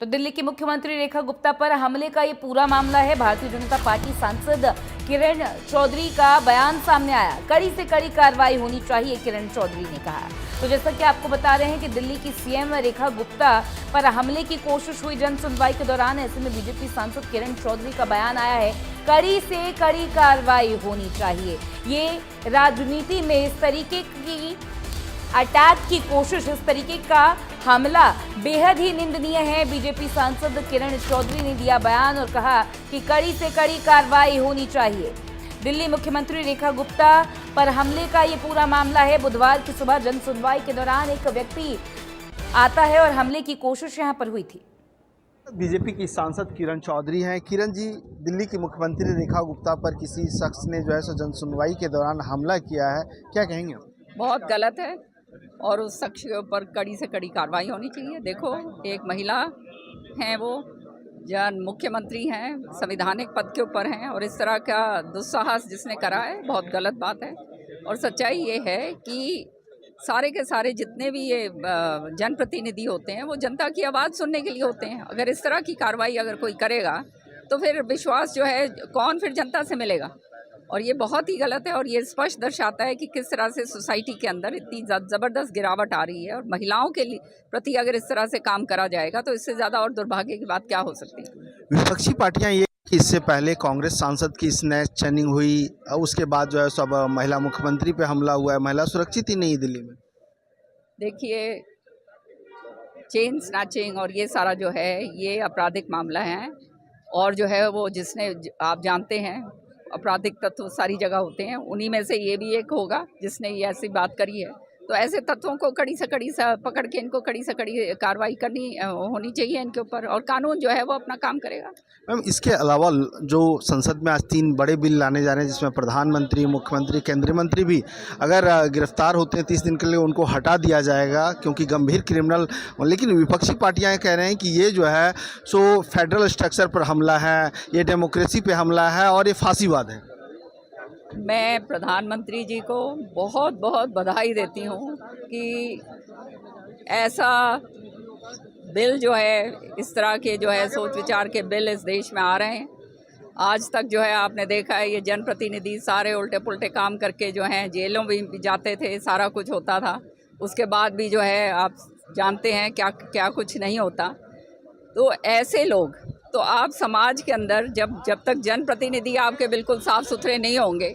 तो दिल्ली की मुख्यमंत्री रेखा गुप्ता पर हमले का ये पूरा मामला है। भारतीय जनता पार्टी सांसद किरण चौधरी का बयान सामने आया। कड़ी से कड़ी कार्रवाई होनी चाहिए, किरण चौधरी ने कहा। तो जैसा कि आपको बता रहे हैं कि दिल्ली की सीएम रेखा गुप्ता पर हमले की कोशिश हुई जन सुनवाई के दौरान। ऐसे में बीजेपी सांसद किरण चौधरी का बयान आया है, कड़ी से कड़ी कार्रवाई होनी चाहिए। ये राजनीति में इस तरीके की अटैक की कोशिश, इस तरीके का हमला बेहद ही निंदनीय है। बीजेपी सांसद किरण चौधरी ने दिया बयान और कहा कि कड़ी से कड़ी कार्रवाई होनी चाहिए। दिल्ली मुख्यमंत्री रेखा गुप्ता पर हमले का ये पूरा मामला है। बुधवार की सुबह जन सुनवाई के दौरान एक व्यक्ति आता है और हमले की कोशिश यहां पर हुई थी। बीजेपी की सांसद किरण चौधरी हैं। किरण जी, दिल्ली की मुख्यमंत्री रेखा गुप्ता पर किसी शख्स ने जो है सो जन सुनवाई के दौरान हमला किया है, क्या कहेंगे? बहुत गलत है और उस शख्स के ऊपर कड़ी से कड़ी कार्रवाई होनी चाहिए। देखो, एक महिला हैं, वो जन मुख्यमंत्री हैं, संवैधानिक पद के ऊपर हैं और इस तरह का दुस्साहस जिसने करा है बहुत गलत बात है। और सच्चाई ये है कि सारे के सारे जितने भी ये जनप्रतिनिधि होते हैं वो जनता की आवाज़ सुनने के लिए होते हैं। अगर इस तरह की कार्रवाई अगर कोई करेगा तो फिर विश्वास जो है कौन फिर जनता से मिलेगा। और ये बहुत ही गलत है और ये स्पष्ट दर्शाता है कि किस तरह से सोसाइटी के अंदर इतनी ज़बरदस्त गिरावट आ रही है। और महिलाओं के प्रति अगर इस तरह से काम करा जाएगा तो इससे ज़्यादा और दुर्भाग्य की बात क्या हो सकती है। विपक्षी पार्टियां ये कि इससे पहले कांग्रेस सांसद की स्नैच चैनिंग हुई, उसके बाद जो है सब महिला मुख्यमंत्री पे हमला हुआ है। महिला सुरक्षित ही नहीं दिल्ली में। देखिए, चेन स्नैचिंग और ये सारा जो है ये आपराधिक मामला है और जो है वो जिसने, आप जानते हैं, आपराधिक तत्व सारी जगह होते हैं, उन्हीं में से ये भी एक होगा जिसने ये ऐसी बात करी है। तो ऐसे तत्वों को कड़ी से कड़ी पकड़ के इनको कड़ी से कड़ी कार्रवाई करनी होनी चाहिए इनके ऊपर और कानून जो है वो अपना काम करेगा। मैम, इसके अलावा जो संसद में आज 3 बड़े बिल लाने जा रहे हैं जिसमें प्रधानमंत्री, मुख्यमंत्री, केंद्रीय मंत्री भी अगर गिरफ्तार होते हैं 30 दिन के लिए उनको हटा दिया जाएगा क्योंकि गंभीर क्रिमिनल। लेकिन विपक्षी पार्टियां कह रहे हैं कि ये जो है सो फेडरल स्ट्रक्चर पर हमला है, ये डेमोक्रेसी पे हमला है और ये फांसीवाद है। मैं प्रधानमंत्री जी को बहुत बहुत बधाई देती हूँ कि ऐसा बिल जो है, इस तरह के जो है सोच विचार के बिल इस देश में आ रहे हैं। आज तक जो है आपने देखा है ये जनप्रतिनिधि सारे उल्टे पुल्टे काम करके जो हैं जेलों में भी जाते थे, सारा कुछ होता था। उसके बाद भी जो है आप जानते हैं क्या क्या कुछ नहीं होता। तो ऐसे लोग, तो आप समाज के अंदर जब तक जनप्रतिनिधि आपके बिल्कुल साफ़ सुथरे नहीं होंगे,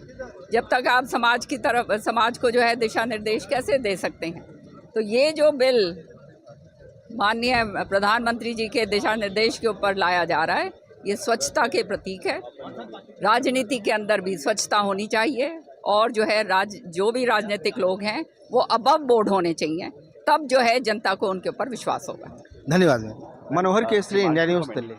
जब तक आप समाज की तरफ, समाज को जो है दिशा निर्देश कैसे दे सकते हैं। तो ये जो बिल माननीय प्रधानमंत्री जी के दिशा निर्देश के ऊपर लाया जा रहा है, ये स्वच्छता के प्रतीक है। राजनीति के अंदर भी स्वच्छता होनी चाहिए और जो है जो भी राजनीतिक लोग हैं वो अबव बोर्ड होने चाहिए, तब जो है जनता को उनके ऊपर विश्वास होगा। धन्यवाद। मनोहर केसरी, इंडिया न्यूज़ दिल्ली।